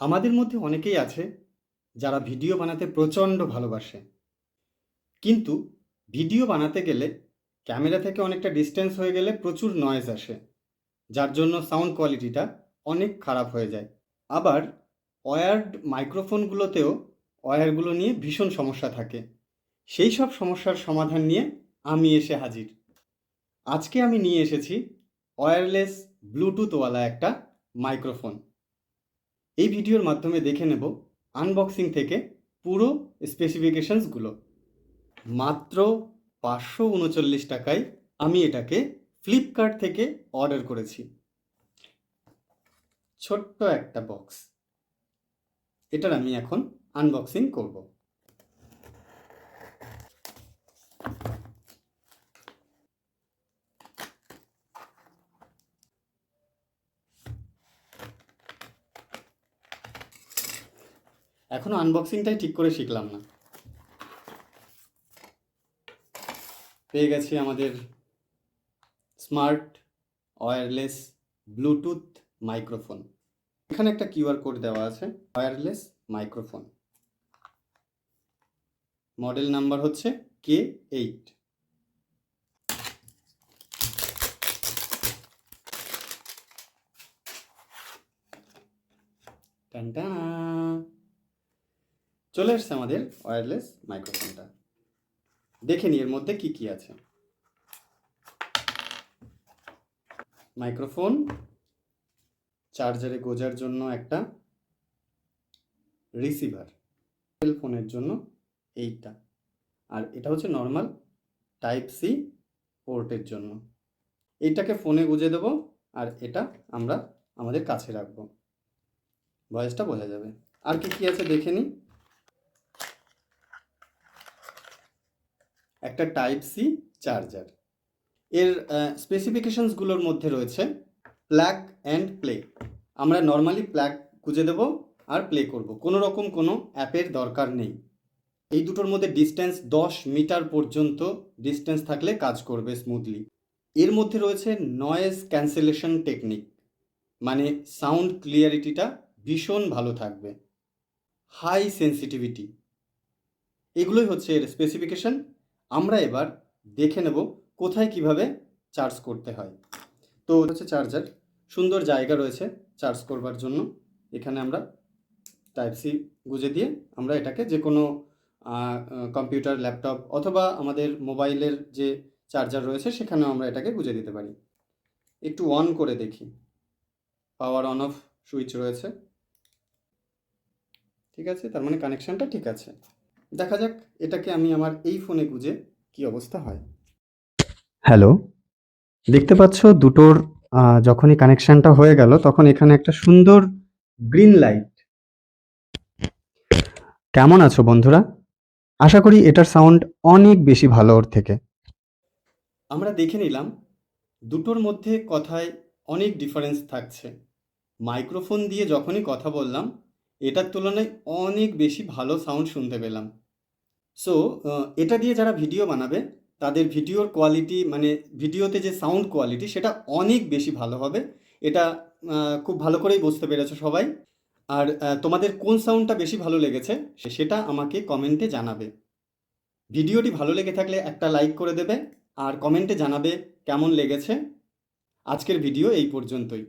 আমাদের মধ্যে অনেকেই আছে যারা ভিডিও বানাতে প্রচণ্ড ভালোবাসে, কিন্তু ভিডিও বানাতে গেলে ক্যামেরা থেকে অনেকটা ডিস্টেন্স হয়ে গেলে প্রচুর নয়েজ আসে, যার জন্য সাউন্ড কোয়ালিটিটা অনেক খারাপ হয়ে যায়। আবার ওয়্যার্ড মাইক্রোফোনগুলোতেও ওয়্যারগুলো নিয়ে ভীষণ সমস্যা থাকে। সেই সব সমস্যার সমাধান নিয়ে আমি এসে হাজির। আজকে আমি নিয়ে এসেছি ওয়্যারলেস ব্লুটুথওয়ালা একটা মাইক্রোফোন। এই ভিডিওর মাধ্যমে দেখে নেব আনবক্সিং থেকে পুরো স্পেসিফিকেশনসগুলো। মাত্র 539 টাকায় আমি এটাকে ফ্লিপকার্ট থেকে অর্ডার করেছি। ছোট্ট একটা বক্স, এটার আমি এখন আনবক্সিং করব। এখনো আনবক্সিংটাই ঠিক করে শিখলাম না। পেয়ে গেছি আমাদের স্মার্ট ওয়্যারলেস ব্লুটুথ মাইক্রোফোন। এখানে একটা কিউআর কোড দেওয়া আছে। ওয়্যারলেস মাইক্রোফোন, মডেল নাম্বার হচ্ছে K8। টানটানা, চলে এসছে আমাদের ওয়্যারলেস মাইক্রোফোনটা। দেখে নি এর মধ্যে কি কি আছে। মাইক্রোফোন, চার্জারে গোজার জন্য একটা রিসিভার, সেল ফোনের জন্য এইটা, আর এটা হচ্ছে নর্মাল টাইপ সি পোর্টের জন্য। এইটাকে ফোনে গুঁজে দেবো, আর এটা আমরা আমাদের কাছে রাখবো, ভয়েসটা বোঝা যাবে। আর কি কি আছে দেখে নিই। একটা টাইপ সি চার্জার। এর স্পেসিফিকেশনসগুলোর মধ্যে রয়েছে প্লাগ অ্যান্ড প্লে। আমরা নর্মালি প্লাগ গুঁজে দেবো আর প্লে করব, কোনো রকম কোনো অ্যাপের দরকার নেই। এই দুটোর মধ্যে ডিস্টেন্স 10 মিটার পর্যন্ত ডিস্টেন্স থাকলে কাজ করবে স্মুথলি। এর মধ্যে রয়েছে নয়েজ ক্যান্সেলেশন টেকনিক, মানে সাউন্ড ক্লিয়ারিটিটা ভীষণ ভালো থাকবে, হাই সেন্সিটিভিটি, এগুলোই হচ্ছে এর স্পেসিফিকেশন। আমরা এবার দেখে নেব কোথায় কিভাবে চার্জ করতে হয়। তো হচ্ছে চার্জার, সুন্দর জায়গা রয়েছে চার্জ করবার জন্য। এখানে আমরা টাইপ সি গুঁজে দিয়ে আমরা এটাকে যে কোনো কম্পিউটার, ল্যাপটপ অথবা আমাদের মোবাইলের যে চার্জার রয়েছে সেখানেও আমরা এটাকে গুঁজে দিতে পারি। একটু অন করে দেখি, পাওয়ার অন অফ সুইচ রয়েছে, ঠিক আছে, তার মানে কানেকশানটা ঠিক আছে। দেখা যাক এটাকে আমি আমার এই ফোনে গুঁজে কি অবস্থা হয়। হ্যালো, দেখতে পাচ্ছ দুটোর যখনই কানেকশানটা হয়ে গেল তখন এখানে একটা সুন্দর গ্রিন লাইট। কেমন আছো বন্ধুরা? আশা করি এটার সাউন্ড অনেক বেশি ভালো ওর থেকে। আমরা দেখে নিলাম দুটোর মধ্যে কথায় অনেক ডিফারেন্স থাকছে। মাইক্রোফোন দিয়ে যখনই কথা বললাম এটার তুলনায় অনেক বেশি ভালো সাউন্ড শুনতে পেলাম। সো এটা দিয়ে যারা ভিডিও বানাবে তাদের ভিডিওর কোয়ালিটি, মানে ভিডিওতে যে সাউন্ড কোয়ালিটি সেটা অনেক বেশি ভালো হবে। এটা খুব ভালো করেই বুঝতে পেরেছো সবাই। আর তোমাদের কোন সাউন্ডটা বেশি ভালো লেগেছে সেটা আমাকে কমেন্টে জানাবে। ভিডিওটি ভালো লেগে থাকলে একটা লাইক করে দেবে আর কমেন্টে জানাবে কেমন লেগেছে। আজকের ভিডিও এই পর্যন্তই।